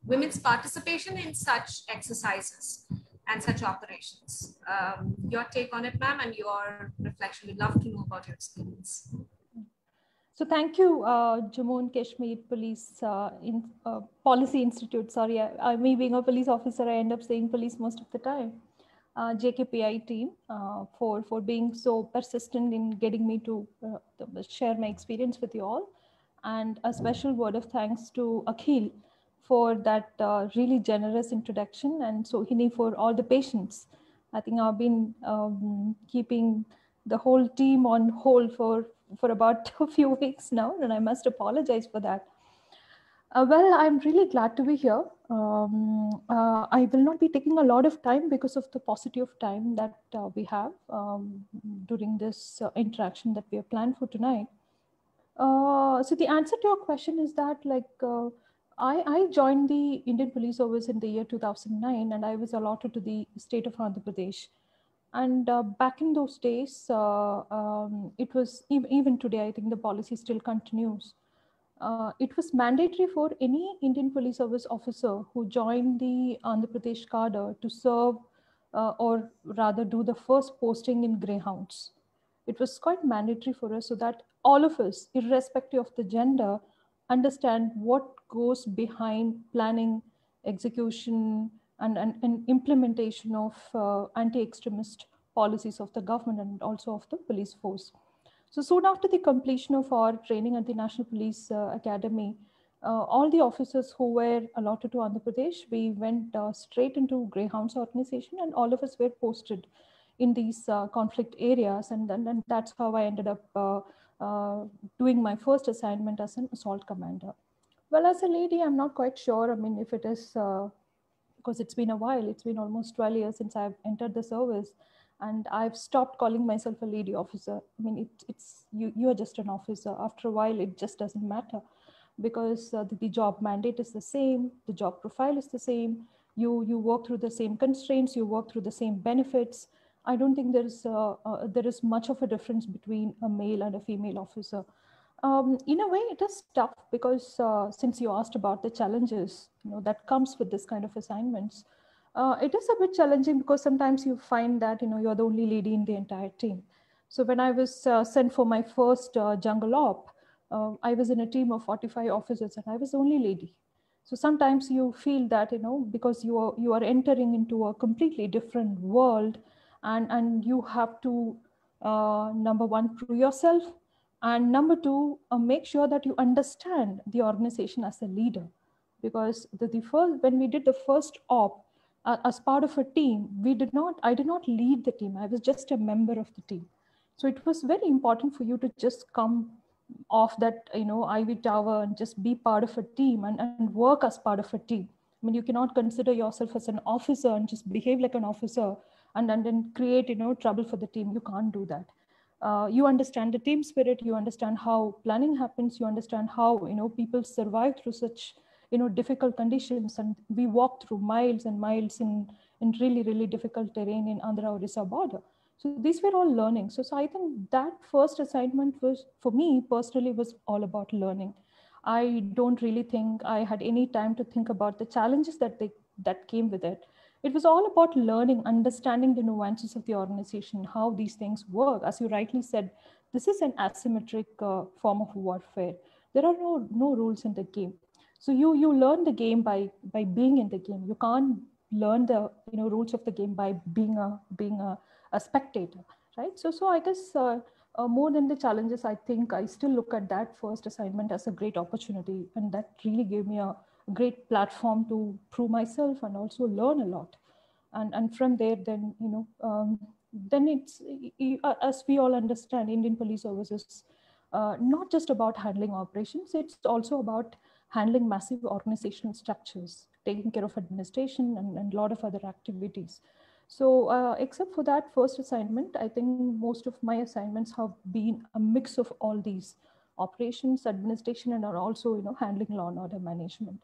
women's participation in such exercises and such operations. Your take on it, ma'am, and your reflection. We'd love to know about your experience. So thank you, Jammu and Kashmir Police Policy Institute. Sorry, me being a police officer, I end up saying police most of the time. JKPI team for being so persistent in getting me to share my experience with you all. And a special word of thanks to Akhil for that really generous introduction, and Sohini for all the patience. I think I've been keeping the whole team on hold for about a few weeks now, and I must apologize for that. Well, I'm really glad to be here. I will not be taking a lot of time because of the paucity of time that we have during this interaction that we have planned for tonight. So the answer to your question is that, like, I joined the Indian Police Service in the year 2009, and I was allotted to the state of Andhra Pradesh. And back in those days, it was, even today, I think the policy still continues. It was mandatory for any Indian Police Service officer who joined the Andhra Pradesh cadre to serve or rather do the first posting in Greyhounds. It was quite mandatory for us so that all of us, irrespective of the gender, understand what goes behind planning, execution, and implementation of anti-extremist policies of the government and also of the police force. So soon after the completion of our training at the National Police Academy, all the officers who were allotted to Andhra Pradesh, we went straight into Greyhounds organization, and all of us were posted in these conflict areas. And that's how I ended up doing my first assignment as an assault commander. Well, as a lady, I'm not quite sure. I mean, if it is, because it's been a while, it's been almost 12 years since I've entered the service. And I've stopped calling myself a lady officer. I mean, you are just an officer. After a while, it just doesn't matter, because the job mandate is the same, the job profile is the same. You work through the same constraints, you work through the same benefits. I don't think there is much of a difference between a male and a female officer. In a way, it is tough because since you asked about the challenges, that comes with this kind of assignments. It is a bit challenging because sometimes you find that you're the only lady in the entire team. So when I was sent for my first jungle op, I was in a team of 45 officers and I was the only lady. So sometimes you feel that because you are entering into a completely different world, and you have to number one, prove yourself, and number two, make sure that you understand the organization as a leader. Because when we did the first op, as part of a team, I did not lead the team. I was just a member of the team. So it was very important for you to just come off that, ivy tower and just be part of a team and work as part of a team. I mean, you cannot consider yourself as an officer and just behave like an officer and then create, trouble for the team. You can't do that. You understand the team spirit, you understand how planning happens, you understand how, people survive through such difficult conditions, and we walked through miles and miles in really, really difficult terrain in Andhra Orissa border. So these were all learning. So I think that first assignment was, for me personally, was all about learning. I don't really think I had any time to think about the challenges that came with it. It was all about learning, understanding the nuances of the organization, how these things work. As you rightly said, this is an asymmetric form of warfare. There are no rules in the game. So you learn the game by being in the game. You can't learn the rules of the game by being a spectator, right? So I guess more than the challenges, I think I still look at that first assignment as a great opportunity, and that really gave me a great platform to prove myself and also learn a lot. And from there, then then it's, as we all understand, Indian Police Services not just about handling operations, it's also about handling massive organizational structures, taking care of administration and a lot of other activities. So except for that first assignment, I think most of my assignments have been a mix of all these operations, administration, and are also handling law and order management.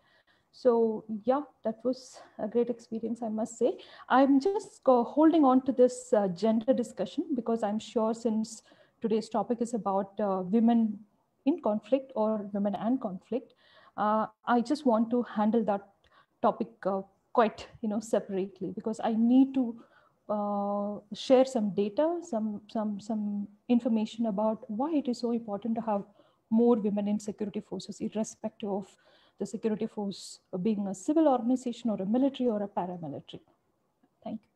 So yeah, that was a great experience, I must say. I'm just holding on to this gender discussion because I'm sure, since today's topic is about women in conflict or women and conflict, I just want to handle that topic quite, separately, because I need to share some data, some information about why it is so important to have more women in security forces, irrespective of the security force being a civil organization or a military or a paramilitary. Thank you.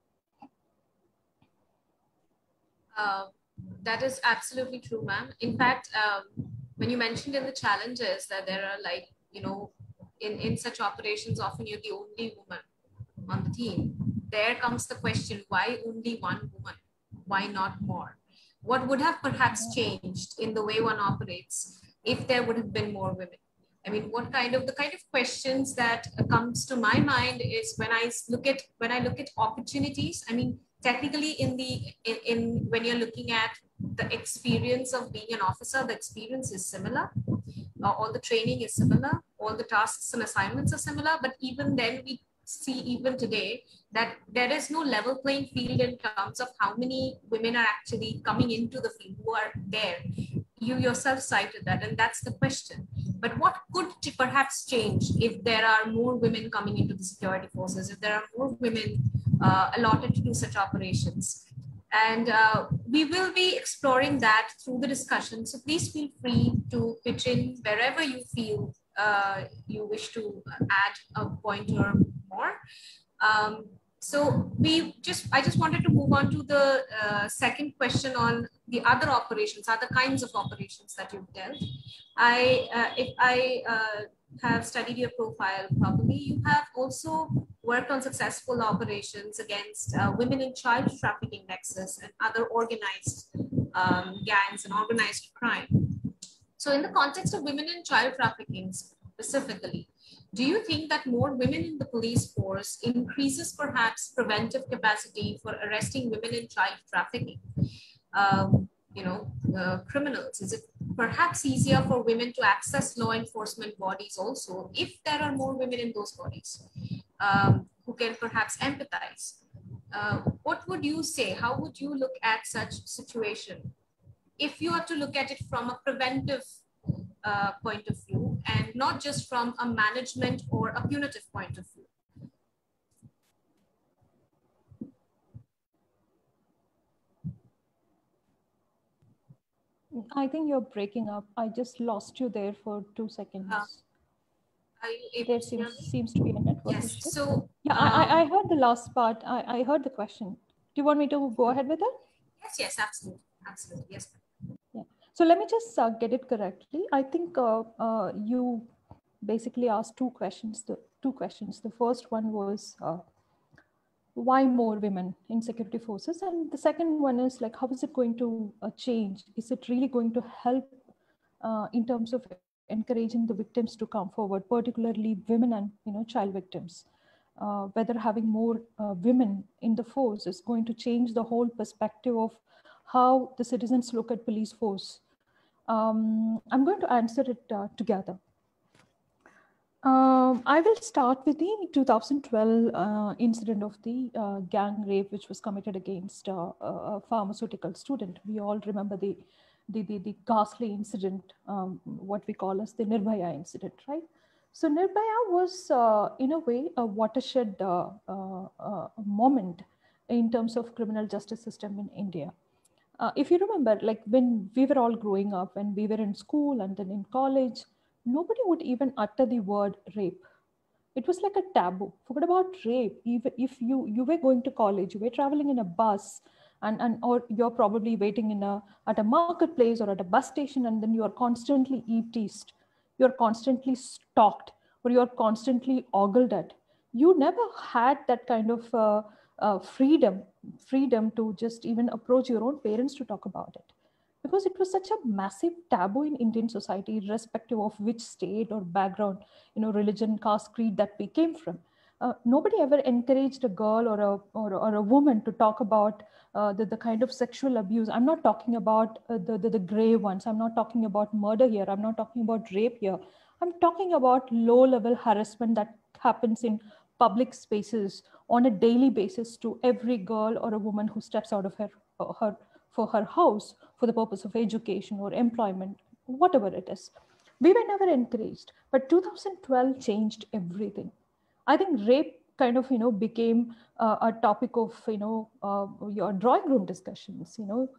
That is absolutely true, ma'am. In fact, when you mentioned in the challenges that there are in such operations, often you're the only woman on the team. There comes the question, why only one woman? Why not more? What would have perhaps changed in the way one operates if there would have been more women? I mean, the kind of questions that comes to my mind is when I look at opportunities. I mean, technically when you're looking at the experience of being an officer, the experience is similar. All the training is similar, all the tasks and assignments are similar, but even then we see even today that there is no level playing field in terms of how many women are actually coming into the field who are there. You yourself cited that, and that's the question. But what could perhaps change if there are more women coming into the security forces, if there are more women allotted to do such operations? And we will be exploring that through the discussion. So please feel free to pitch in wherever you feel you wish to add a point or more. So I just wanted to move on to the second question on the other operations, other kinds of operations that you've dealt. If I have studied your profile properly, you have also worked on successful operations against women in child trafficking nexus and other organized gangs and organized crime. So in the context of women in child trafficking specifically, do you think that more women in the police force increases perhaps preventive capacity for arresting women in child trafficking? Criminals? Is it perhaps easier for women to access law enforcement bodies also if there are more women in those bodies who can perhaps empathize? What would you say? How would you look at such situation if you are to look at it from a preventive point of view and not just from a management or a punitive point of view? I think you're breaking up. I just lost you there for 2 seconds. There seems to be a network issue. So yeah, I heard the last part. I heard the question. Do you want me to go ahead with it? Yes, absolutely. Yes. Yeah. So let me just get it correctly. I think you basically asked two questions. The first one was why more women in security forces, and the second one is like, how is it going to change? Is it really going to help in terms of encouraging the victims to come forward, particularly women and child victims? Whether having more women in the force is going to change the whole perspective of how the citizens look at police force. I'm going to answer it together. I will start with the 2012 incident of the gang rape, which was committed against a pharmaceutical student. We all remember the ghastly incident, what we call as the Nirbhaya incident, right? So Nirbhaya was, in a way, a watershed moment in terms of criminal justice system in India. If you remember, like when we were all growing up, when we were in school and then in college, nobody would even utter the word rape. It was like a taboo. Forget about rape. Even if you were going to college, you were traveling in a bus, or you're probably waiting at a marketplace or at a bus station, and then you are constantly teased, you're constantly stalked, or you're constantly ogled at. You never had that kind of freedom to just even approach your own parents to talk about it, because it was such a massive taboo in Indian society, irrespective of which state or background, religion, caste, creed that we came from. Nobody ever encouraged a girl or a woman to talk about the kind of sexual abuse. I'm not talking about the gray ones. I'm not talking about murder here. I'm not talking about rape here. I'm talking about low-level harassment that happens in public spaces on a daily basis to every girl or a woman who steps out of her house for the purpose of education or employment, whatever it is. We were never encouraged, but 2012 changed everything. I think rape kind of, became a topic of, your drawing room discussions.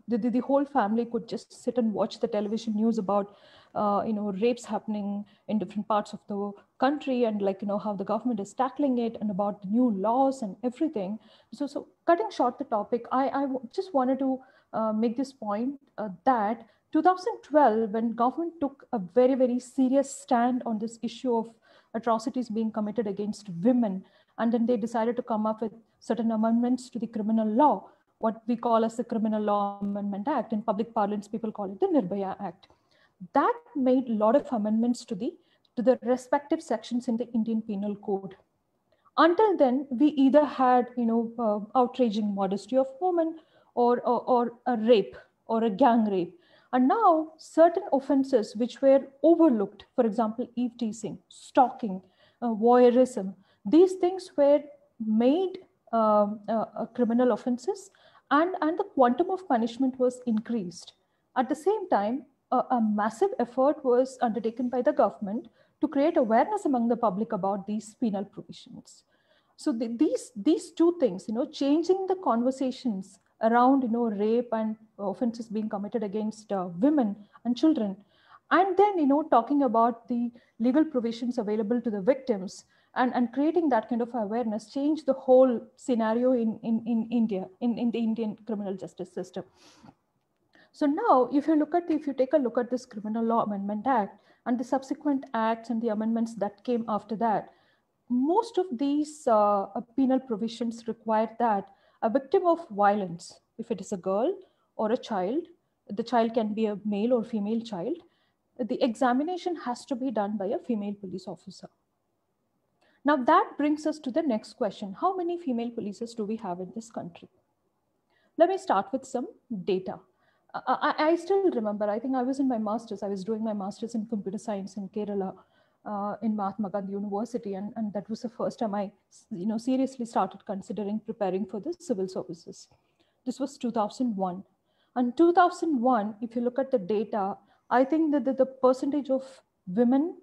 The whole family could just sit and watch the television news about, rapes happening in different parts of the country, and like, how the government is tackling it, and about the new laws and everything. So cutting short the topic, I just wanted to make this point that 2012, when government took a very, very serious stand on this issue of atrocities being committed against women, and then they decided to come up with certain amendments to the criminal law, what we call as the Criminal Law Amendment Act. In public parlance, people call it the Nirbhaya Act. That made a lot of amendments to the respective sections in the Indian Penal Code. Until then, we either had, outraging modesty of women, or a rape, or a gang rape. And now certain offenses which were overlooked, for example, eve teasing, stalking, voyeurism, these things were made criminal offenses, and the quantum of punishment was increased. At the same time, a massive effort was undertaken by the government to create awareness among the public about these penal provisions. So these two things, changing the conversations around, rape and offenses being committed against women and children, and then, talking about the legal provisions available to the victims, and creating that kind of awareness, changed the whole scenario in India, in the Indian criminal justice system. So now, if you take a look at this Criminal Law Amendment Act and the subsequent acts and the amendments that came after that, most of these penal provisions require that a victim of violence, if it is a girl or a child, the child can be a male or female child, the examination has to be done by a female police officer. Now that brings us to the next question. How many female polices do we have in this country? Let me start with some data. I still remember, I think I was in my master's, I was doing my master's in computer science in Kerala, in Mahatma Gandhi University, and that was the first time I seriously started considering preparing for the civil services. This was 2001. And 2001, if you look at the data, I think that the percentage of women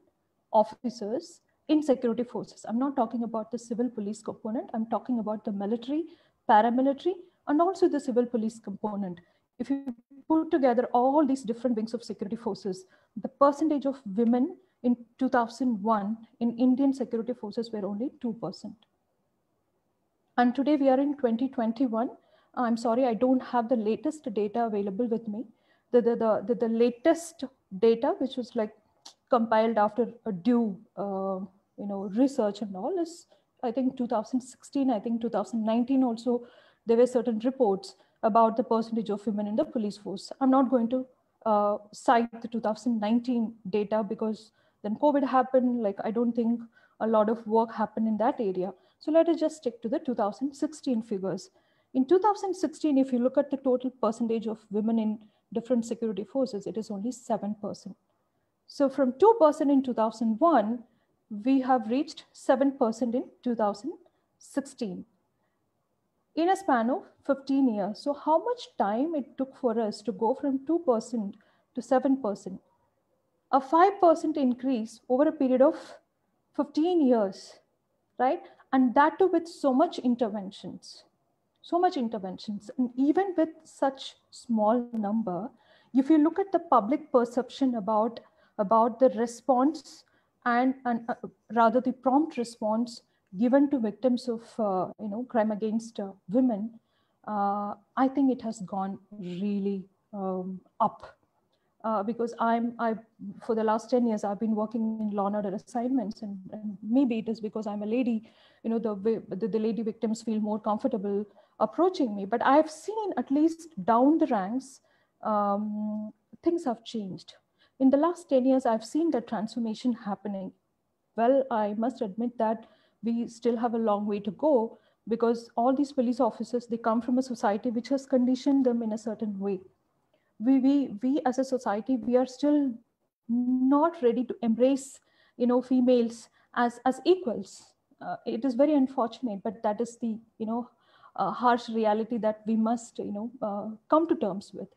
officers in security forces, I'm not talking about the civil police component, I'm talking about the military, paramilitary, and also the civil police component. If you put together all these different wings of security forces, the percentage of women in 2001 in Indian security forces were only 2%. And today we are in 2021. I'm sorry, I don't have the latest data available with me. The latest data, which was like compiled after a due research and all, is I think 2016, I think 2019 also, there were certain reports about the percentage of women in the police force. I'm not going to cite the 2019 data because then COVID happened. Like, I don't think a lot of work happened in that area. So let us just stick to the 2016 figures. In 2016, if you look at the total percentage of women in different security forces, it is only 7%. So from 2% in 2001, we have reached 7% in 2016. In a span of 15 years. So how much time it took for us to go from 2% to 7%? A 5% increase over a period of 15 years, right? And that too with so much interventions. And even with such small number, if you look at the public perception about the response and rather the prompt response given to victims of crime against women, I think it has gone really up. Because for the last 10 years, I've been working in law and order assignments, and maybe it is because I'm a lady, the lady victims feel more comfortable approaching me. But I've seen, at least down the ranks, things have changed. In the last 10 years, I've seen that transformation happening. Well, I must admit that we still have a long way to go, because all these police officers, they come from a society which has conditioned them in a certain way. We as a society, we are still not ready to embrace, females as equals. It is very unfortunate, but that is the, harsh reality that we must, come to terms with.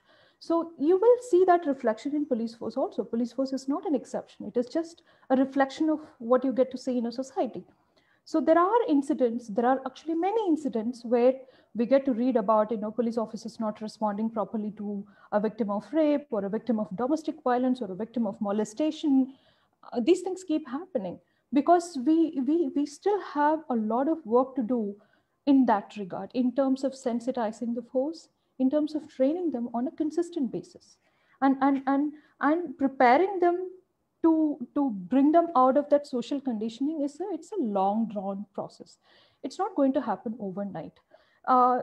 So you will see that reflection in police force also. Police force is not an exception. It is just a reflection of what you get to see in a society. So there are incidents, there are actually many incidents where we get to read about, police officers not responding properly to a victim of rape or a victim of domestic violence or a victim of molestation. These things keep happening because we still have a lot of work to do in that regard, in terms of sensitizing the force, in terms of training them on a consistent basis, and preparing them to bring them out of that social conditioning. It's a long drawn process. It's not going to happen overnight.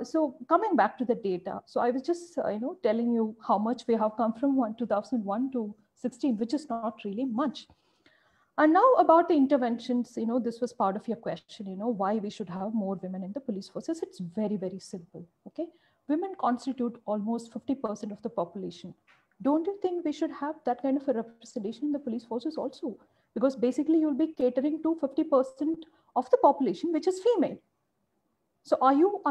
So coming back to the data, so I was just telling you how much we have come from 2001 to 16, which is not really much. And now about the interventions, this was part of your question, why we should have more women in the police forces. It's very, very simple, okay? Women constitute almost 50% of the population. Don't you think we should have that kind of a representation in the police forces also? Because basically you'll be catering to 50% of the population, which is female. So are you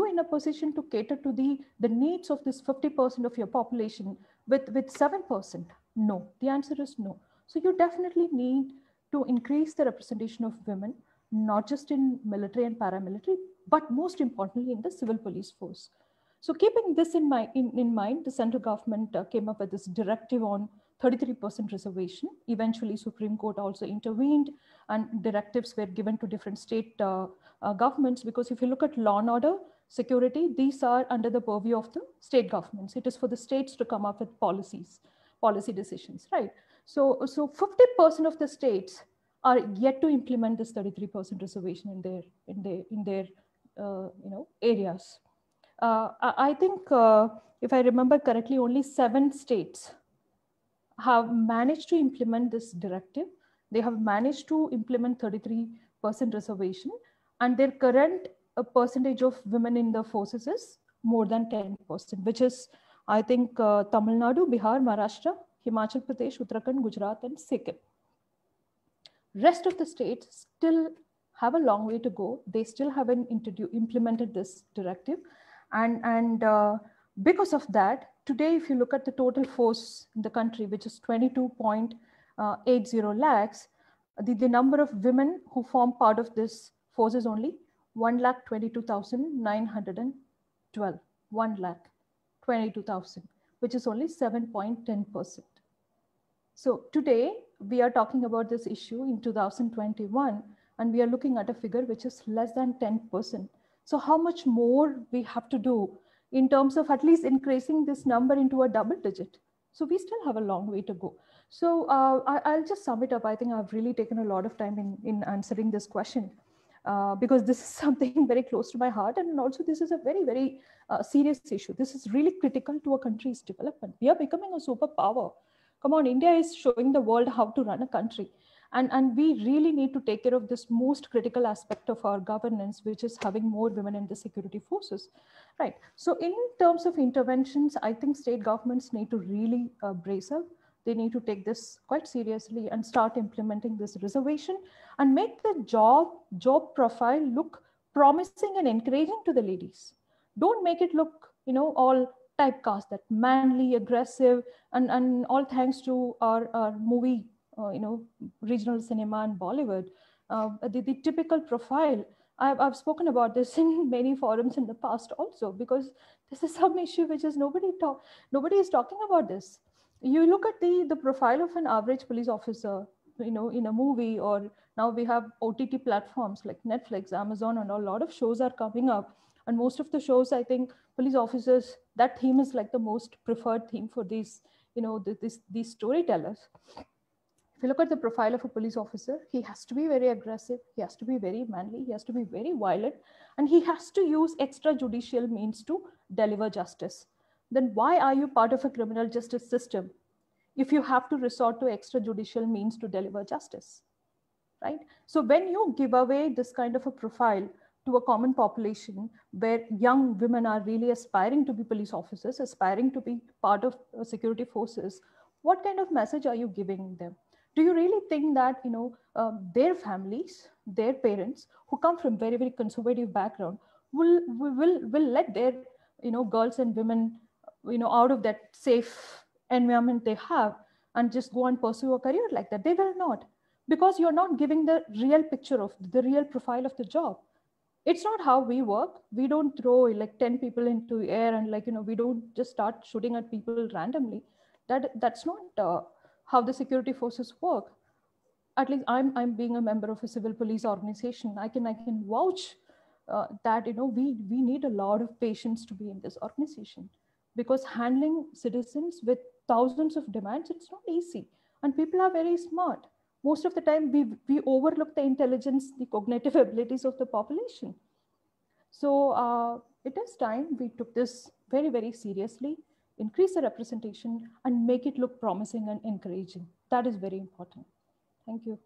in a position to cater to the needs of this 50% of your population with 7%? No, the answer is no. So you definitely need to increase the representation of women, not just in military and paramilitary, but most importantly in the civil police force. So keeping this in mind, the central government came up with this directive on 33% reservation. Eventually, Supreme Court also intervened and directives were given to different state governments, because if you look at law and order, security, these are under the purview of the state governments. It is for the states to come up with policy decisions, right? So 50% of the states are yet to implement this 33% reservation in their areas. I think if I remember correctly, only 7 states have managed to implement this directive. They have managed to implement 33% reservation, and their current percentage of women in the forces is more than 10%, which is, I think, Tamil Nadu, Bihar, Maharashtra, Himachal Pradesh, Uttarakhand, Gujarat, and Sikkim. Rest of the states still have a long way to go. They still haven't implemented this directive. And because of that, today, if you look at the total force in the country, which is 22.80 lakhs, the number of women who form part of this force is only 1,22,912. 1,22,000, which is only 7.10%. So today, we are talking about this issue in 2021, and we are looking at a figure which is less than 10%. So how much more we have to do in terms of at least increasing this number into a double digit? So we still have a long way to go. So I'll just sum it up. I think I've really taken a lot of time in answering this question because this is something very close to my heart. And also this is a very, very serious issue. This is really critical to a country's development. We are becoming a superpower. Come on, India is showing the world how to run a country. And we really need to take care of this most critical aspect of our governance, which is having more women in the security forces, right? So in terms of interventions, I think state governments need to really brace up. They need to take this quite seriously and start implementing this reservation and make the job profile look promising and encouraging to the ladies. Don't make it look, all typecast, that manly, aggressive, and all thanks to our movie, regional cinema and Bollywood, the typical profile. I've spoken about this in many forums in the past also, because this is some issue which is nobody is talking about this. You look at the profile of an average police officer, in a movie, or now we have OTT platforms like Netflix, Amazon, and a lot of shows are coming up. And most of the shows, I think, police officers, that theme is like the most preferred theme for these, these storytellers. If you look at the profile of a police officer, he has to be very aggressive, he has to be very manly, he has to be very violent, and he has to use extrajudicial means to deliver justice. Then why are you part of a criminal justice system if you have to resort to extrajudicial means to deliver justice, right? So when you give away this kind of a profile to a common population where young women are really aspiring to be police officers, aspiring to be part of security forces, what kind of message are you giving them? Do you really think that their families, their parents who come from very, very conservative background will let their girls and women out of that safe environment they have and just go and pursue a career like that. They will not, because you're not giving the real picture of the real profile of the job. It's not how we work. We don't throw like 10 people into air and we don't just start shooting at people randomly. That's not how the security forces work. At least I'm being a member of a civil police organization. I can vouch that we need a lot of patience to be in this organization, because handling citizens with thousands of demands, it's not easy, and people are very smart. Most of the time we overlook the intelligence, the cognitive abilities of the population. So it is time we took this very, very seriously, increase the representation and make it look promising and encouraging. That is very important. Thank you.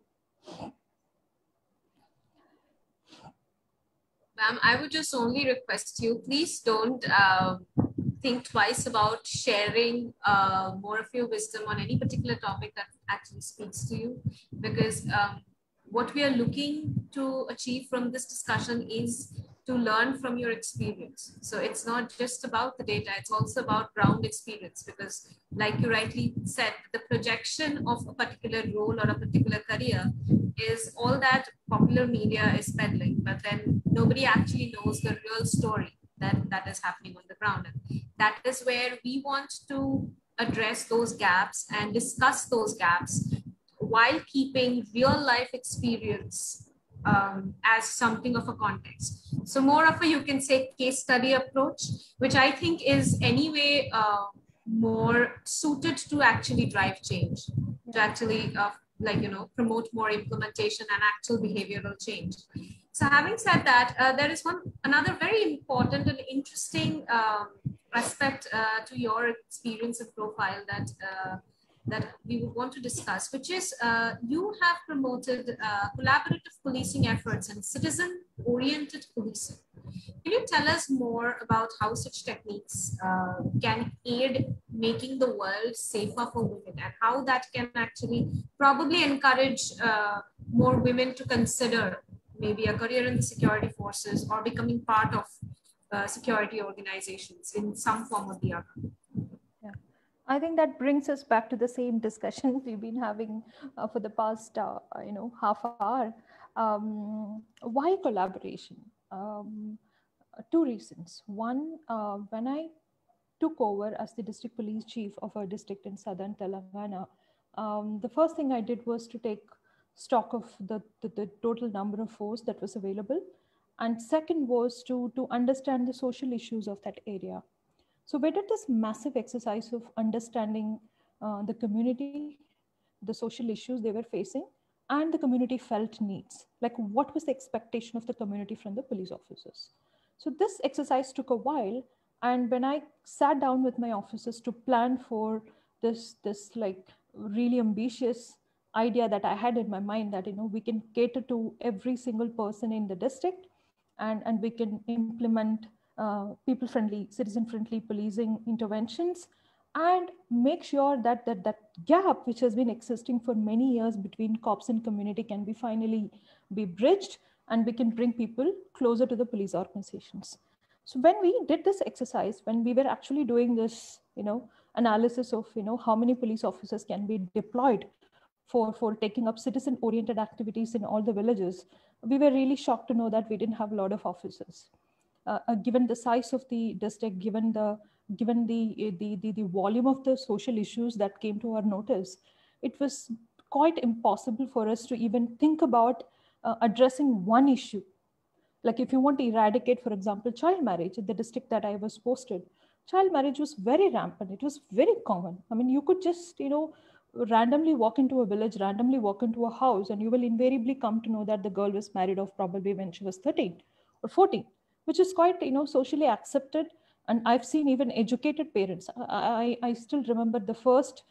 Ma'am, I would just only request you, please don't think twice about sharing more of your wisdom on any particular topic that actually speaks to you, because what we are looking to achieve from this discussion is to learn from your experience. So it's not just about the data, it's also about ground experience, because like you rightly said, the projection of a particular role or a particular career is all that popular media is peddling, but then nobody actually knows the real story that is happening on the ground. And that is where we want to address those gaps and discuss those gaps while keeping real life experience as something of a context. So more of a, you can say, case study approach, which I think is anyway more suited to actually drive change, to actually promote more implementation and actual behavioral change. So having said that, there is another very important and interesting aspect to your experience and profile that we would want to discuss, which is you have promoted collaborative policing efforts and citizen-oriented policing. Can you tell us more about how such techniques can aid making the world safer for women, and how that can actually probably encourage more women to consider maybe a career in the security forces or becoming part of security organizations in some form or the other? I think that brings us back to the same discussion we've been having for the past, half hour. Why collaboration? Two reasons. One, when I took over as the district police chief of our district in southern Telangana, the first thing I did was to take stock of the total number of force that was available. And second was to understand the social issues of that area. So we did this massive exercise of understanding the community, the social issues they were facing, and the community felt needs. Like, what was the expectation of the community from the police officers? So this exercise took a while. And when I sat down with my officers to plan for this like really ambitious idea that I had in my mind, that we can cater to every single person in the district, and we can implement people-friendly, citizen-friendly policing interventions, and make sure that that gap which has been existing for many years between cops and community can be finally be bridged, and we can bring people closer to the police organizations. So when we did this exercise, when we were actually doing this, analysis of, how many police officers can be deployed for taking up citizen-oriented activities in all the villages, we were really shocked to know that we didn't have a lot of officers. Given the size of the district, given the volume of the social issues that came to our notice, it was quite impossible for us to even think about addressing one issue. Like, if you want to eradicate, for example, child marriage, in the district that I was posted, child marriage was very rampant. It was very common. I mean, you could just, randomly walk into a village, randomly walk into a house, and you will invariably come to know that the girl was married off probably when she was 13 or 14, which is quite, socially accepted. And I've seen even educated parents. I still remember the first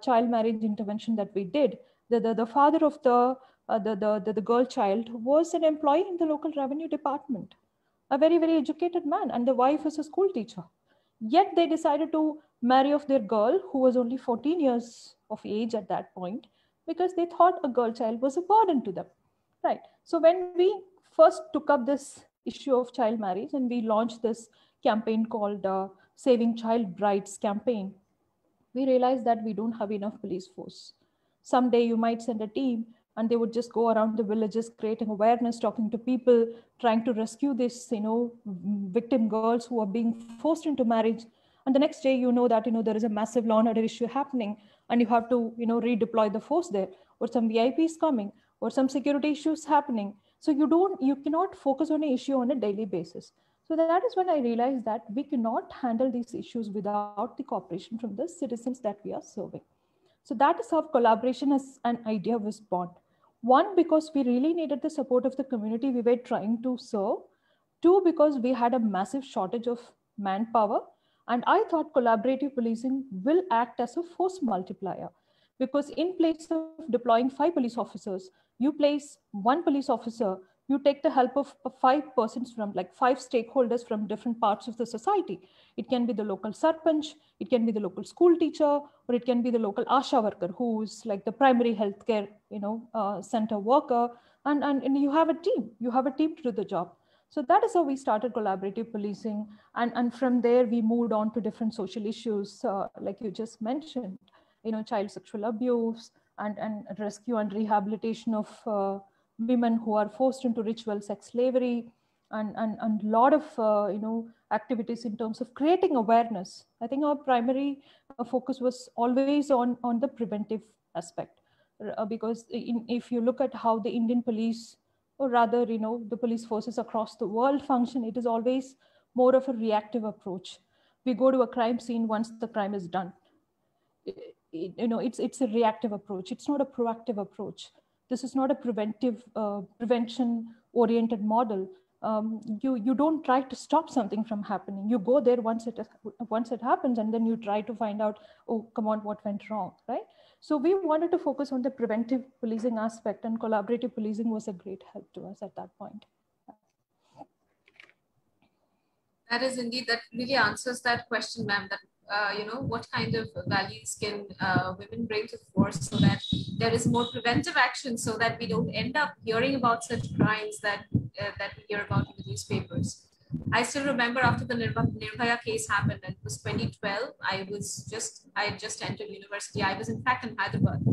child marriage intervention that we did. The father of the girl child was an employee in the local revenue department, a very, very educated man, and the wife is a school teacher. Yet they decided to marry off their girl, who was only 14 years of age at that point, because they thought a girl child was a burden to them. Right. So when we first took up this issue of child marriage, and we launched this campaign called Saving Child Brides campaign, we realized that we don't have enough police force. Someday you might send a team and they would just go around the villages creating awareness, talking to people, trying to rescue these, victim girls who are being forced into marriage. And the next day, that, there is a massive law and order issue happening and you have to, redeploy the force there, or some VIPs coming, or some security issues happening. So you cannot focus on an issue on a daily basis. So that is when I realized that we cannot handle these issues without the cooperation from the citizens that we are serving. So that is how collaboration as an idea was born. One, because we really needed the support of the community we were trying to serve. Two, because we had a massive shortage of manpower. And I thought collaborative policing will act as a force multiplier. Because in place of deploying 5 police officers, you place 1 police officer, you take the help of 5 persons from, like 5 stakeholders from different parts of the society. It can be the local sarpanch, it can be the local school teacher, or it can be the local ASHA worker who's like the primary healthcare, center worker. And you have a team. You have a team to do the job. So that is how we started collaborative policing. And from there, we moved on to different social issues, like you just mentioned, child sexual abuse and rescue and rehabilitation of women who are forced into ritual sex slavery, and a lot of activities in terms of creating awareness. I think our primary focus was always on the preventive aspect, because if you look at how the Indian police, or rather the police forces across the world function, it is always more of a reactive approach. We go to a crime scene once the crime is done. It's a reactive approach. It's not a proactive approach. This is not a prevention oriented model. You don't try to stop something from happening. You go there once it happens, and then you try to find out, oh, come on, what went wrong, right? So we wanted to focus on the preventive policing aspect, and collaborative policing was a great help to us at that point. That is indeed, that really answers that question, ma'am, that what kind of values can women bring to the force so that there is more preventive action, so that we don't end up hearing about such crimes that we hear about in the newspapers. I still remember after the Nirbhaya case happened, and it was 2012. I had just entered university. I was in fact in Hyderabad.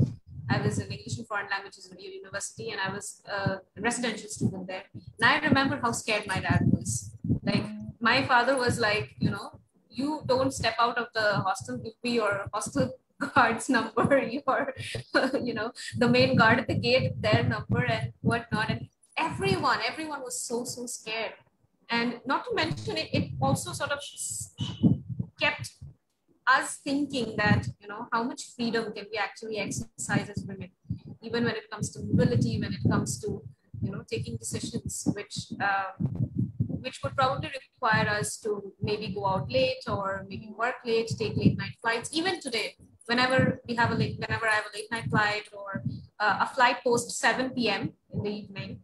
I was in English and Foreign Languages University, and I was a residential student there. And I remember how scared my dad was. Like, my father was like, you don't step out of the hostel, give me your hostel guard's number, your, the main guard at the gate, their number and whatnot. And everyone was so scared. And not to mention it also sort of kept us thinking that, how much freedom can we actually exercise as women, even when it comes to mobility, when it comes to, taking decisions, which would probably require us to maybe go out late or maybe work late, take late night flights. Even today, whenever I have a late night flight or a flight post 7 p.m. in the evening,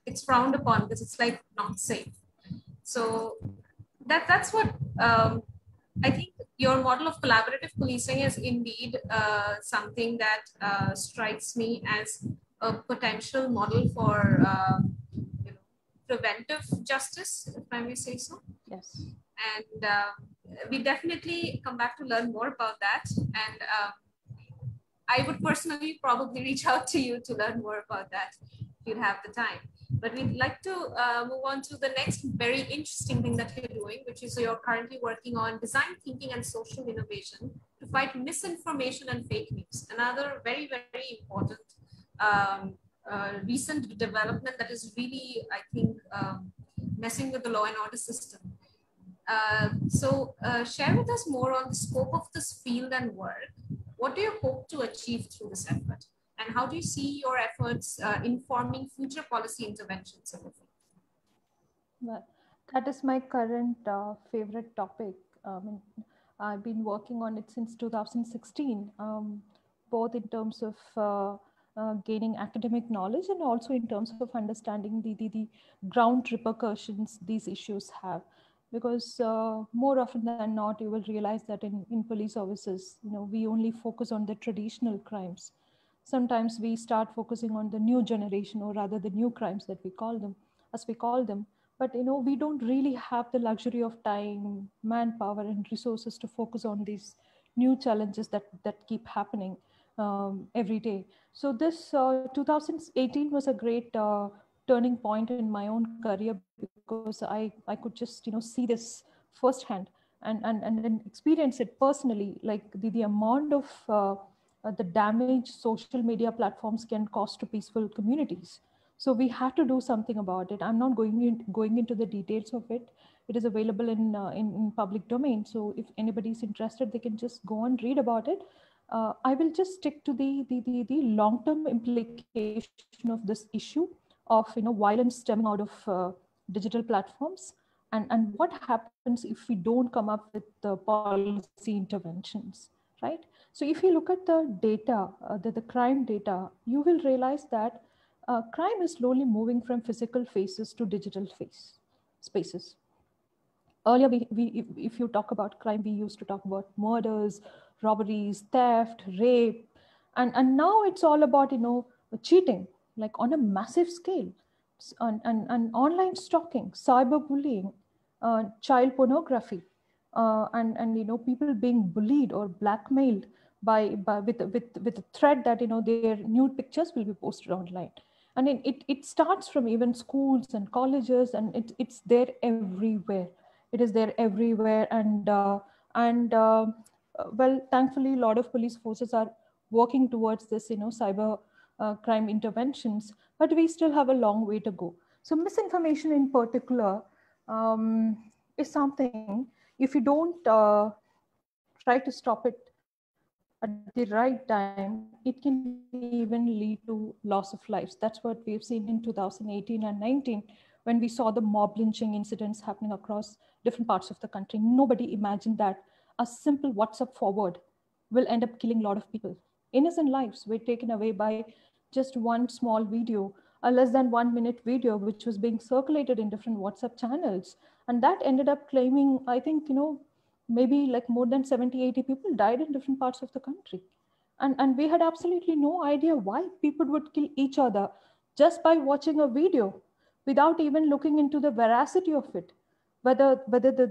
it's frowned upon because it's like not safe. So that's what I think your model of collaborative policing is indeed something that strikes me as a potential model for preventive justice, if I may say so. Yes. And we definitely come back to learn more about that. And I would personally probably reach out to you to learn more about that if you'd have the time. But we'd like to move on to the next very interesting thing that you're doing, which is you're currently working on design thinking and social innovation to fight misinformation and fake news. Another very, very important recent development that is really, I think, messing with the law and order system. So share with us more on the scope of this field and work. What do you hope to achieve through this effort? And how do you see your efforts informing future policy interventions in the field? Well, that is my current favorite topic. I've been working on it since 2016, both in terms of gaining academic knowledge and also in terms of understanding the ground repercussions these issues have. Because more often than not, you will realize that in police services, we only focus on the traditional crimes. Sometimes we start focusing on the new generation, or rather the new crimes that we call them, but we don't really have the luxury of time, manpower, and resources to focus on these new challenges that keep happening every day. So this 2018 was a great turning point in my own career, because I could just see this firsthand and then experience it personally, like the amount of the damage social media platforms can cause to peaceful communities. So we have to do something about it. I'm not going into the details of it. It is available in public domain. So if anybody is interested, they can just go and read about it. I will just stick to the long-term implication of this issue of violence stemming out of digital platforms, and what happens if we don't come up with the policy interventions, right? So if you look at the data, the crime data, you will realize that crime is slowly moving from physical faces to digital spaces. Earlier, if you talk about crime, we used to talk about murders, robberies, theft, rape, and now it's all about cheating, like on a massive scale, and online stalking, cyberbullying, child pornography, and people being bullied or blackmailed with the threat that their nude pictures will be posted online. And it starts from even schools and colleges, and it's there everywhere. It is there everywhere. Well, thankfully, a lot of police forces are working towards this, cyber crime interventions, but we still have a long way to go. So misinformation in particular is something, if you don't try to stop it at the right time, it can even lead to loss of lives. That's what we've seen in 2018 and 19, when we saw the mob lynching incidents happening across different parts of the country. Nobody imagined that a simple WhatsApp forward will end up killing a lot of people. Innocent lives were taken away by just one small video, a less than 1 minute video, which was being circulated in different WhatsApp channels. And that ended up claiming, I think, maybe like more than 70, 80 people died in different parts of the country. And we had absolutely no idea why people would kill each other just by watching a video without even looking into the veracity of it, whether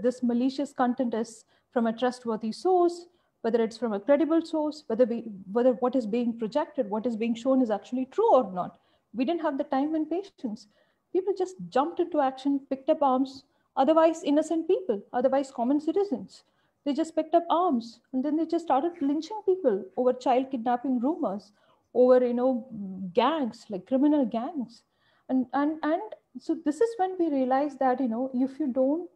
this malicious content is from a trustworthy source, whether it's from a credible source, whether what is being projected, what is being shown is actually true or not. We didn't have the time and patience. People just jumped into action, picked up arms, otherwise innocent people, otherwise common citizens. They just picked up arms, and then they just started lynching people over child kidnapping rumors, over gangs, like criminal gangs. And so this is when we realize that if you don't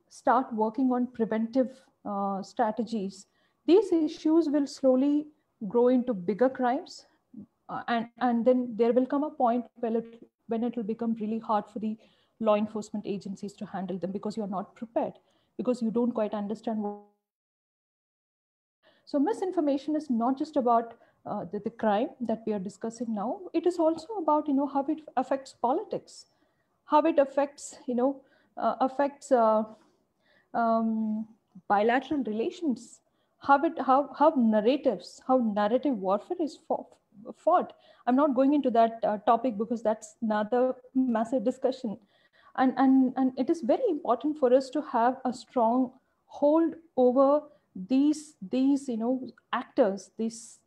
start working on preventive strategies, these issues will slowly grow into bigger crimes, and then there will come a point when it will become really hard for the law enforcement agencies to handle them, because you're not prepared, because you don't quite understand what is happening. So misinformation is not just about the crime that we are discussing now. It is also about how it affects politics, how it affects affects bilateral relations, how narrative warfare is fought. I'm not going into that topic, because that's another massive discussion. And it is very important for us to have a strong hold over these actors, these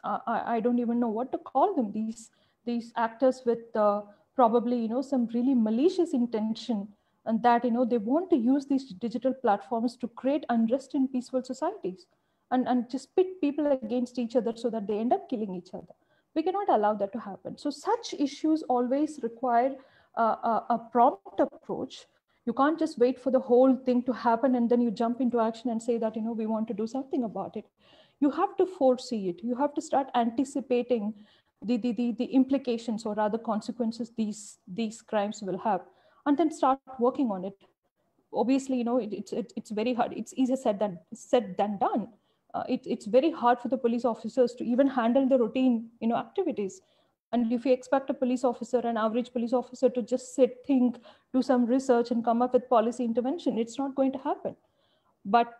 I don't even know what to call them, these actors with probably some really malicious intention, and that they want to use these digital platforms to create unrest in peaceful societies, and just pit people against each other so that they end up killing each other. We cannot allow that to happen. So such issues always require a prompt approach. You can't just wait for the whole thing to happen and then you jump into action and say that we want to do something about it. You have to foresee it. You have to start anticipating the implications, or rather consequences, these crimes will have, and then start working on it. Obviously, it's very hard. It's easier said than done. It's very hard for the police officers to even handle the routine activities. And if you expect a police officer, an average police officer, to just sit, think, do some research and come up with policy intervention, it's not going to happen. But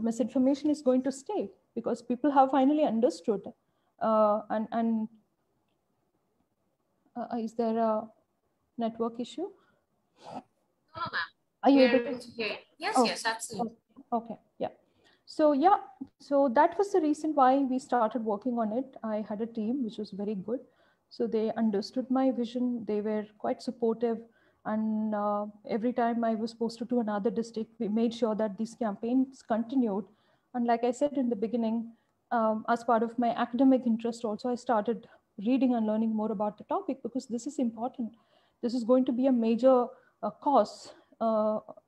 misinformation is going to stay, because people have finally understood. Is there a network issue? Are you We are able to? able to hear you. Yes, Oh, yes, absolutely. okay, yeah. So yeah, so that was the reason why we started working on it. I had a team which was very good. So they understood my vision. They were quite supportive. And every time I was posted to another district, we made sure that these campaigns continued. And like I said in the beginning, as part of my academic interest also, I started reading and learning more about the topic because this is important. This is going to be a major cause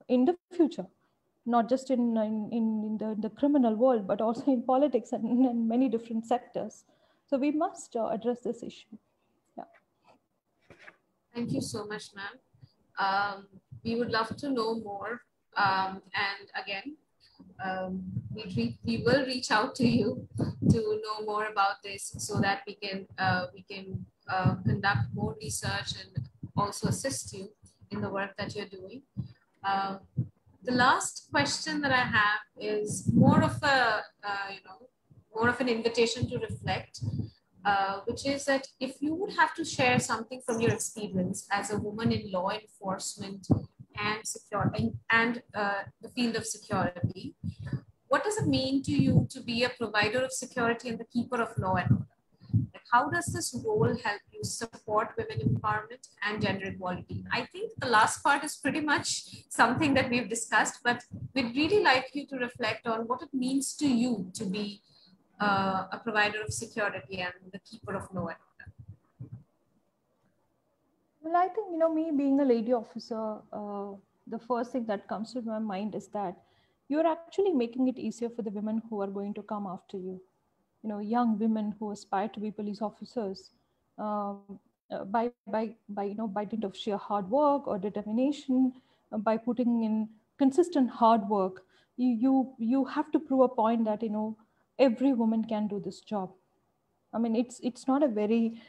in the future, not just in the criminal world, but also in politics and in many different sectors. So we must address this issue. Yeah. Thank you so much, ma'am. We would love to know more. And again, we will reach out to you to know more about this so that we can conduct more research and also assist you in the work that you're doing. The last question that I have is more of a more of an invitation to reflect, which is that if you would have to share something from your experience as a woman in law enforcement and security and the field of security, what does it mean to you to be a provider of security and the keeper of law and order? Like, how does this role help you support women empowerment and gender equality? I think the last part is pretty much something that we've discussed, but we'd really like you to reflect on what it means to you to be a provider of security and the keeper of law and order. Well, I think, me being a lady officer, the first thing that comes to my mind is that you're actually making it easier for the women who are going to come after you. Young women who aspire to be police officers, by dint of sheer hard work or determination, by putting in consistent hard work, you have to prove a point that every woman can do this job. I mean, it's not a very,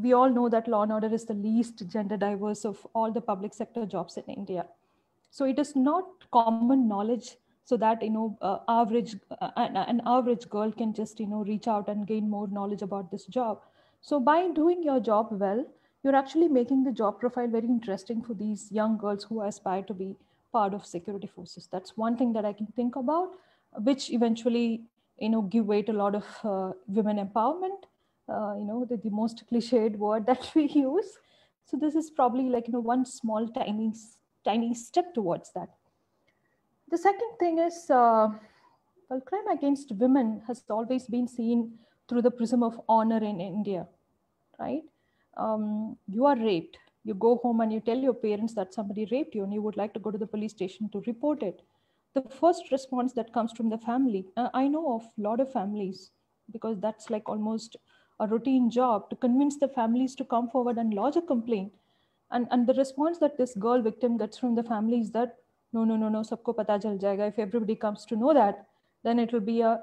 we all know that law and order is the least gender diverse of all the public sector jobs in India. So it is not common knowledge so that, an average girl can just, reach out and gain more knowledge about this job. So by doing your job well, you're actually making the job profile very interesting for these young girls who aspire to be part of security forces. That's one thing that I can think about, which eventually give way to a lot of women empowerment, the most cliched word that we use. So this is probably like one small tiny step towards that. The second thing is, well, crime against women has always been seen through the prism of honor in India, right? You are raped, you go home and you tell your parents that somebody raped you and you would like to go to the police station to report it. The first response that comes from the family, I know of a lot of families, because that's like almost a routine job to convince the families to come forward and lodge a complaint. And the response that this girl victim gets from the family is that no, sabko pata chal jayega. If everybody comes to know that, then it'll be a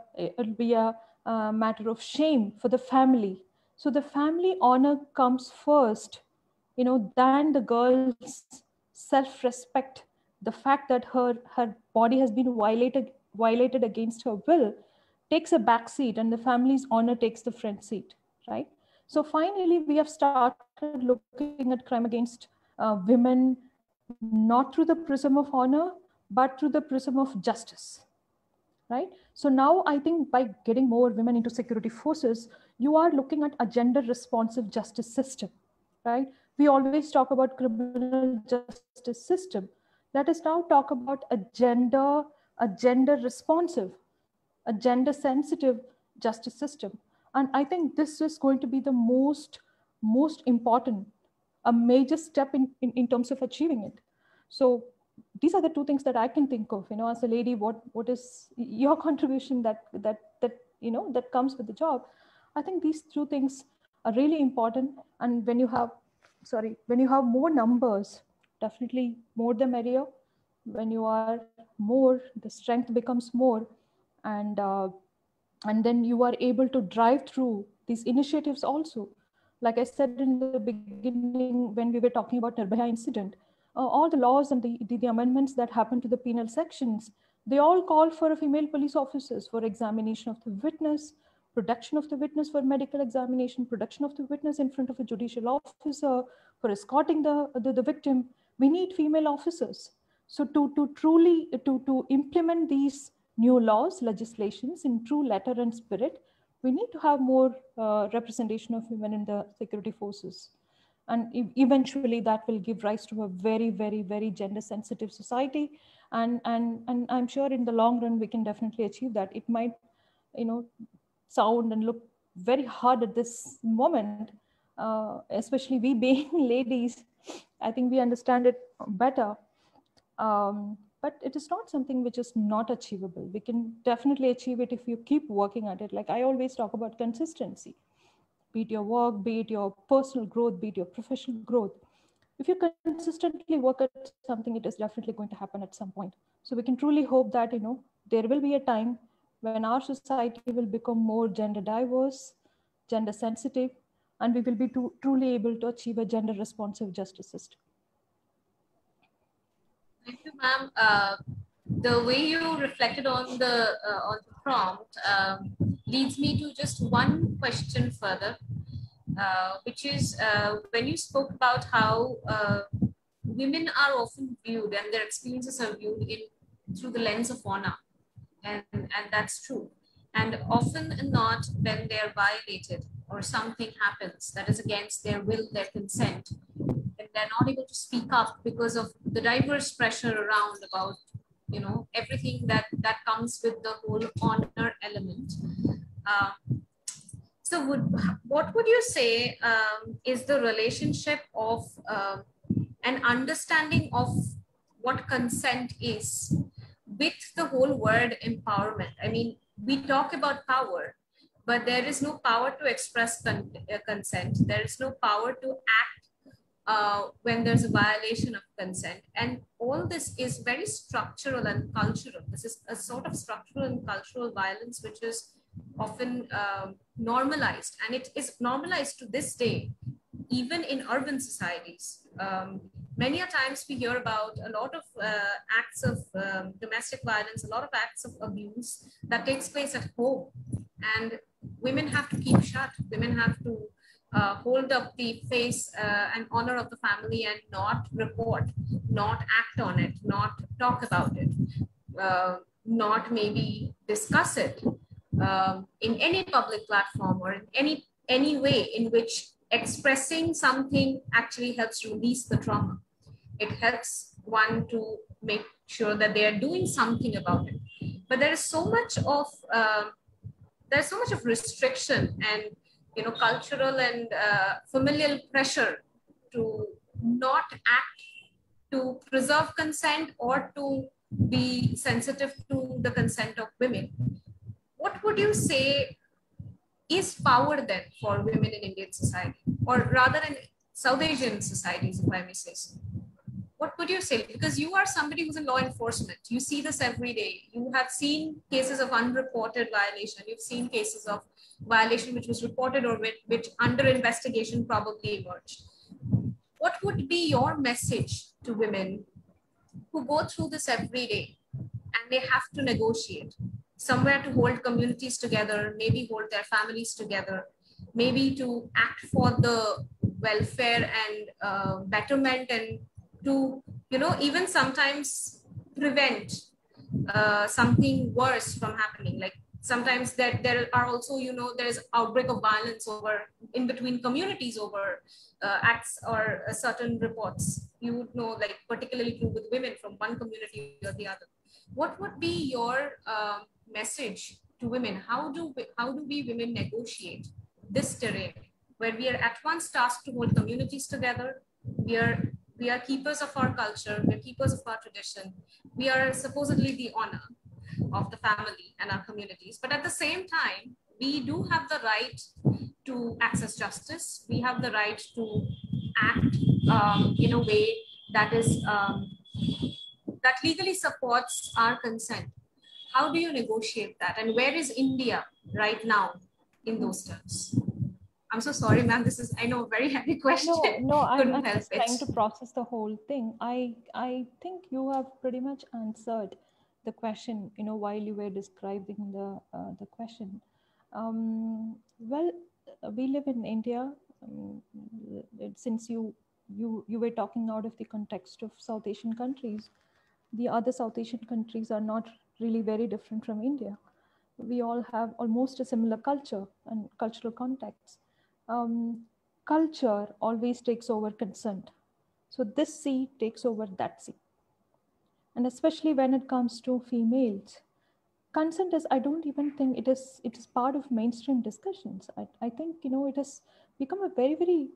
matter of shame for the family. So the family honor comes first, than the girl's self-respect. The fact that her body has been violated against her will takes a back seat, and the family's honor takes the front seat, right? So finally, we have started looking at crime against women, not through the prism of honor, but through the prism of justice, right? So now I think by getting more women into security forces, you are looking at a gender responsive justice system, right? We always talk about criminal justice system. Let us now talk about a gender responsive, a gender sensitive justice system. And I think this is going to be the most important, a major step in terms of achieving it. So these are the two things that I can think of, as a lady, what is your contribution that comes with the job. I think these two things are really important. And when you have more numbers, definitely more the merrier. When you are more, the strength becomes more. And then you are able to drive through these initiatives also. Like I said in the beginning, when we were talking about Nirbhaya incident, all the laws and the amendments that happened to the penal sections, they all call for female police officers for examination of the witness, production of the witness for medical examination, production of the witness in front of a judicial officer, for escorting the victim, we need female officers. So to truly to implement these new laws, legislations in true letter and spirit, we need to have more representation of women in the security forces. And eventually that will give rise to a very, very, very gender sensitive society. And I'm sure in the long run, we can definitely achieve that. It might, sound and look very hard at this moment, especially we being ladies. I think we understand it better. But it is not something which is not achievable. We can definitely achieve it if you keep working at it. Like I always talk about consistency, be it your work, be it your personal growth, be it your professional growth. If you consistently work at something, it is definitely going to happen at some point. So we can truly hope that, there will be a time when our society will become more gender diverse, gender sensitive, and we will be truly able to achieve a gender responsive justice system. Thank you, ma'am. The way you reflected on the prompt leads me to just one question further, which is when you spoke about how women are often viewed and their experiences are viewed through the lens of honor, and that's true. And often not, when they are violated or something happens that is against their will, their consent, and they're not able to speak up because of the diverse pressure around about everything that comes with the whole honor element. So what would you say is the relationship of an understanding of what consent is with the whole word empowerment? I mean, we talk about power, but there is no power to express consent. There is no power to act when there's a violation of consent. And all this is very structural and cultural. This is a sort of structural and cultural violence, which is often normalized. And it is normalized to this day, even in urban societies. Many a times we hear about a lot of acts of domestic violence, a lot of acts of abuse that takes place at home. And women have to keep shut. Women have to hold up the face and honor of the family and not report, not act on it, not talk about it, not maybe discuss it in any public platform or in any way in which expressing something actually helps release the trauma. It helps one to make sure that they are doing something about it. But there is so much of restriction and cultural and familial pressure to not act, to preserve consent, or to be sensitive to the consent of women. What would you say is power then for women in Indian society, or rather in South Asian societies, if I may say so? What would you say? Because you are somebody who's in law enforcement. You see this every day. You have seen cases of unreported violation. You've seen cases of violation which was reported or which under investigation probably emerged. What would be your message to women who go through this every day and they have to negotiate somewhere to hold communities together, maybe hold their families together, maybe to act for the welfare and betterment, and to, even sometimes prevent something worse from happening? Like sometimes there are also, there's outbreak of violence over in between communities over acts or certain reports. You would know, like particularly true with women from one community or the other. What would be your message to women? How do we women negotiate this terrain where we are at once tasked to hold communities together? We are keepers of our culture, we're keepers of our tradition, we are supposedly the honor of the family and our communities, but at the same time, we do have the right to access justice. We have the right to act in a way that is that legally supports our consent. How do you negotiate that? And where is India right now in those terms? I'm so sorry, ma'am. This is, I know, a very heavy question. No, I'm just trying to process the whole thing. I think you have pretty much answered the question, while you were describing the question. Well, we live in India. Since you you were talking out of the context of South Asian countries. The other South Asian countries are not really very different from India. We all have almost a similar culture and cultural context. Culture always takes over consent. So this C takes over that C. And especially when it comes to females, consent is, I don't even think it is part of mainstream discussions. I think, it has become a very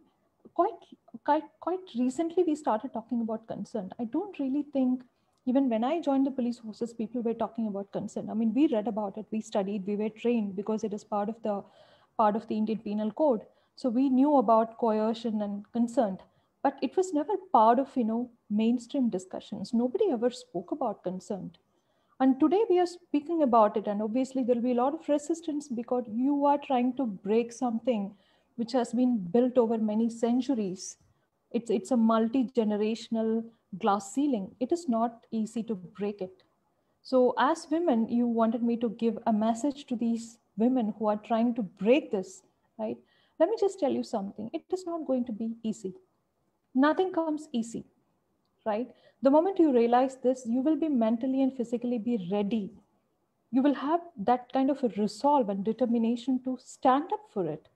quite recently we started talking about consent. I don't really think even when I joined the police forces, people were talking about consent. I mean, we read about it, we studied, we were trained because it is part of the Indian Penal Code. So we knew about coercion and consent, but it was never part of, mainstream discussions. Nobody ever spoke about consent. And today we are speaking about it, and obviously there will be a lot of resistance because you are trying to break something which has been built over many centuries. It's a multi-generational glass ceiling. It is not easy to break it. So as women, you wanted me to give a message to these women who are trying to break this, right? Let me just tell you something. It is not going to be easy. Nothing comes easy, right? The moment you realize this, you will be mentally and physically be ready. You will have that kind of a resolve and determination to stand up for it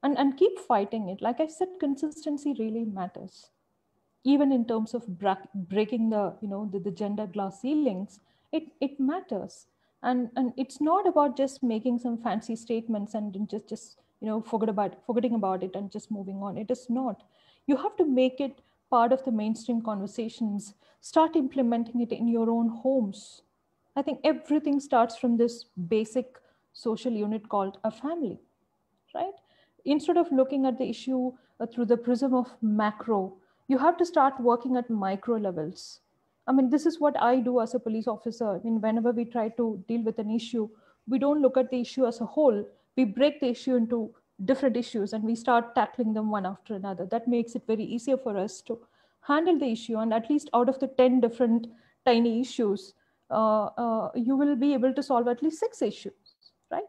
and keep fighting it. Like I said, consistency really matters. Even in terms of breaking the gender glass ceilings, it matters. And it's not about just making some fancy statements and just forgetting about it and just moving on. It is not. You have to make it part of the mainstream conversations. Start implementing it in your own homes. I think everything starts from this basic social unit called a family, right? Instead of looking at the issue through the prism of macro, you have to start working at micro levels. I mean, this is what I do as a police officer. I mean, whenever we try to deal with an issue, we don't look at the issue as a whole. We break the issue into different issues and we start tackling them one after another. That makes it very easier for us to handle the issue. And at least out of the 10 different tiny issues, you will be able to solve at least 6 issues, right?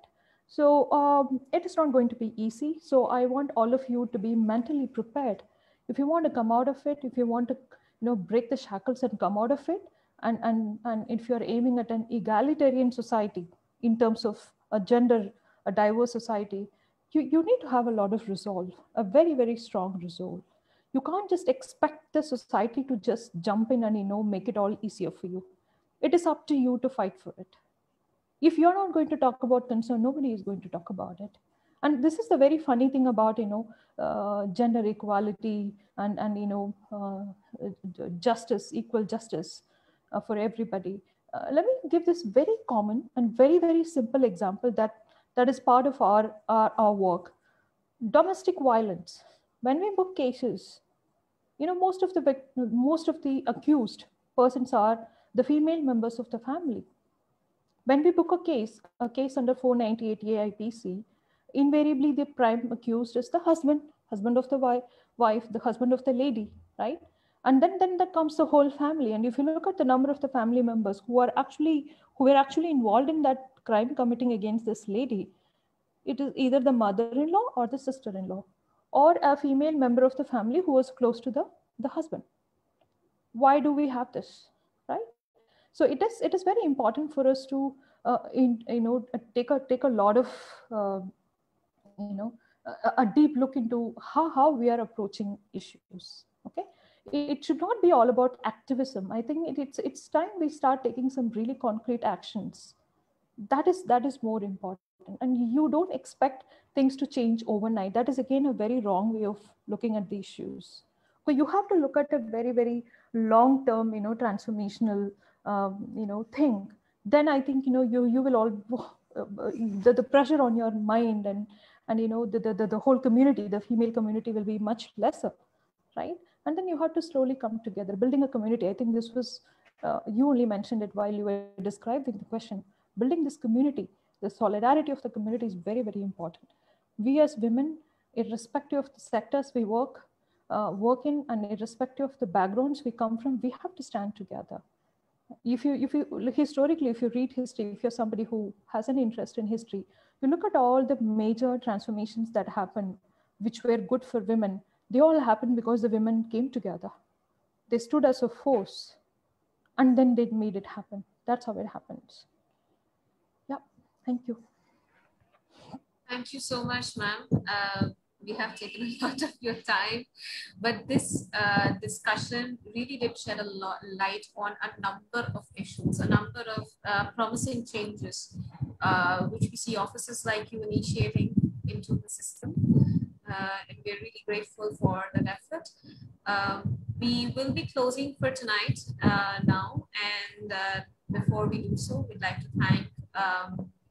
So it is not going to be easy. So I want all of you to be mentally prepared. If you want to come out of it, if you want to break the shackles and come out of it, and if you're aiming at an egalitarian society in terms of a diverse society, you need to have a lot of resolve, a very strong resolve. You can't just expect the society to just jump in and make it all easier for you. It is up to you to fight for it. If you're not going to talk about concern, nobody is going to talk about it. And this is the very funny thing about gender equality and justice, equal justice for everybody. Let me give this very common and very simple example that is part of our work. Domestic violence. When we book cases, most of the accused persons are the female members of the family. When we book a case under 498 AIPC, invariably the prime accused is the husband of the wife, the husband of the lady, right? And then that comes the whole family. And if you look at the number of the family members who were actually involved in that crime committing against this lady, it is either the mother-in-law or the sister-in-law, or a female member of the family who was close to the husband. Why do we have this, right? So it is very important for us to take a lot of a deep look into how we are approaching issues. Okay, it should not be all about activism. I think it's time we start taking some really concrete actions. That is more important, and you don't expect things to change overnight. That is again a very wrong way of looking at the issues. So you have to look at a very long term transformational thing. Then I think you will all the pressure on your mind and the whole community, the female community, will be much lesser, right? And then you have to slowly come together, building a community. I think this was you only mentioned it while you were describing the question. Building this community, the solidarity of the community is very important. We as women, irrespective of the sectors we work in, and irrespective of the backgrounds we come from, we have to stand together. If you historically, if you read history, if you're somebody who has an interest in history, you look at all the major transformations that happened, which were good for women. They all happened because the women came together. They stood as a force, and then they made it happen. That's how it happens. Yeah, thank you. Thank you so much, ma'am. We have taken a lot of your time, but this discussion really did shed a lot light on a number of issues, a number of promising changes, which we see officers like you initiating into the system. And we're really grateful for that effort. We will be closing for tonight now, and before we do so, we'd like to thank,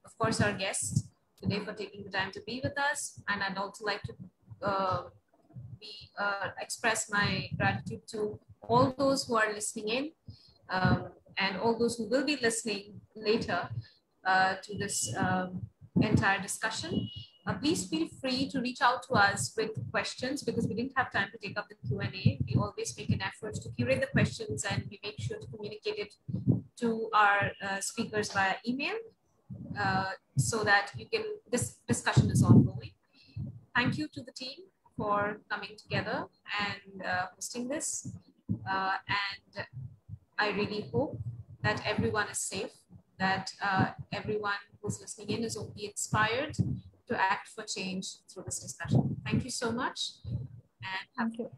of course, our guests today for taking the time to be with us. And I'd also like to express my gratitude to all those who are listening in and all those who will be listening later to this entire discussion. Please feel free to reach out to us with questions, because we didn't have time to take up the Q&A. We always make an effort to curate the questions, and we make sure to communicate it to our speakers via email. So that you can, this discussion is ongoing. Thank you to the team for coming together and hosting this. And I really hope that everyone is safe, that everyone who's listening in is only inspired to act for change through this discussion. Thank you so much. And thank you.